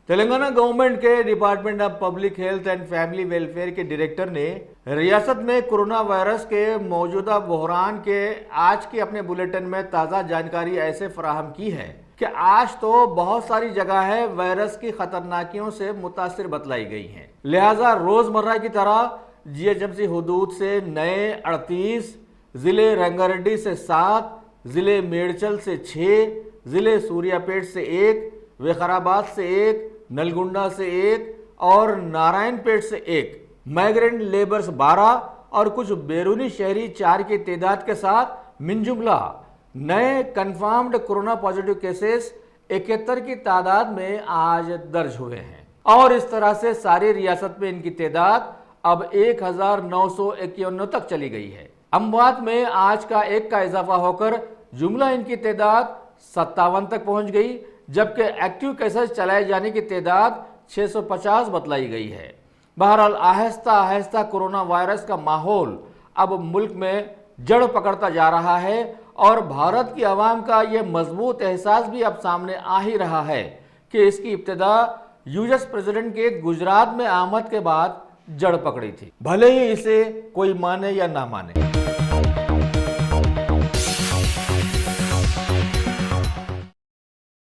Telangana government کے department of public health and family welfare کے director نے ریاست میں کورونا وائرس کے موجودہ بحران کے آج کے اپنے بلیٹن میں تازہ جانکاری ایسے فراہم کی ہے کہ آج تو بہت ساری جگہیں وائرس کی خطرناکیوں سے متاثر بتلائی گئی ہیں، لہٰذا روزمرہ کی طرح جی ایچ ایم سی حدود سے نئے 38، ضلع رنگاریڈی سے 7، ضلع میڈچل سے 6، ضلع سوریا پیٹ سے 1، وقارآباد سے 1، نلگنڈا سے 1 اور نارائن پیٹ سے 1، مائیگرنٹ لیبرز 12 اور کچھ بیرونی شہری 4 کی تعداد کے ساتھ من جملہ نئے کنفرمڈ کورونا پازیٹیو کیسز 71 کی تعداد میں آج درج ہوئے ہیں، اور اس طرح سے ساری ریاست میں ان کی تعداد اب 1951 تک چلی گئی ہے۔ اموات میں آج کا 1 کا اضافہ ہو کر جملہ ان کی تعداد 57 تک پہنچ گئی، جبکہ ایکٹیو کیسز چلائے جانے کی تعداد 650 بتلائی گئی ہے۔ بہرحال آہستہ آہستہ کورونا وائرس کا ماحول اب ملک میں جڑ پکڑتا جا رہا ہے، اور بھارت کی عوام کا یہ مضبوط احساس بھی اب سامنے آ ہی رہا ہے کہ اس کی ابتدا یو ایس پریزیڈنٹ کے گجرات میں آمد کے بعد جڑ پکڑی تھی، بھلے ہی اسے کوئی مانے یا نہ مانے۔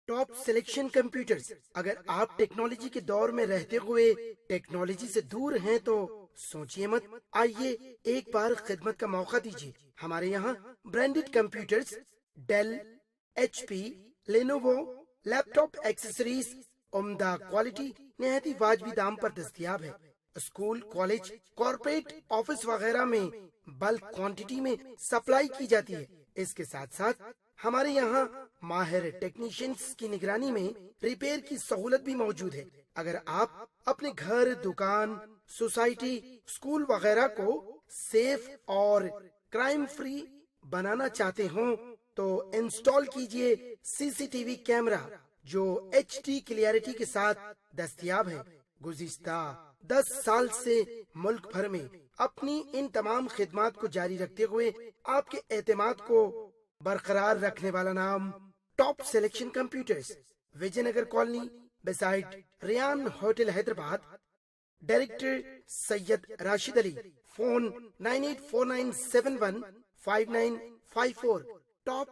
ٹاپ سلیکشن کمپیوٹرز، اگر آپ ٹیکنالوجی کے دور میں رہتے ہوئے ٹیکنالوجی سے دور ہیں تو سوچئے مت، آئیے ایک بار خدمت کا موقع دیجیے۔ ہمارے یہاں branded computers, Dell, H P, Lenovo, laptop accessories عمدہ کوالٹی نہایت واجبی دام پر دستیاب ہے۔ اسکول، کالج، کارپوریٹ آفس وغیرہ میں بلک کوانٹٹی میں سپلائی کی جاتی ہے۔ اس کے ساتھ ساتھ ہمارے یہاں ماہر ٹیکنیشینز کی نگرانی میں ریپیئر کی سہولت بھی موجود ہے۔ اگر آپ اپنے گھر، دکان، سوسائٹی، اسکول وغیرہ کو سیف اور کرائم فری بنانا چاہتے ہوں تو انسٹال کیجئے سی سی ٹی وی کیمرہ جو ایچ ڈی کلیئرٹی کے ساتھ دستیاب ہے۔ گزشتہ 10 سال سے ملک بھر میں اپنی ان تمام خدمات کو جاری رکھتے ہوئے آپ کے اعتماد کو برقرار رکھنے والا نام top selection computers, Vijay Nagar colony beside Ryan hotel Hyderabad. Director Syed Rashid Ali, phone 9849715954۔ Top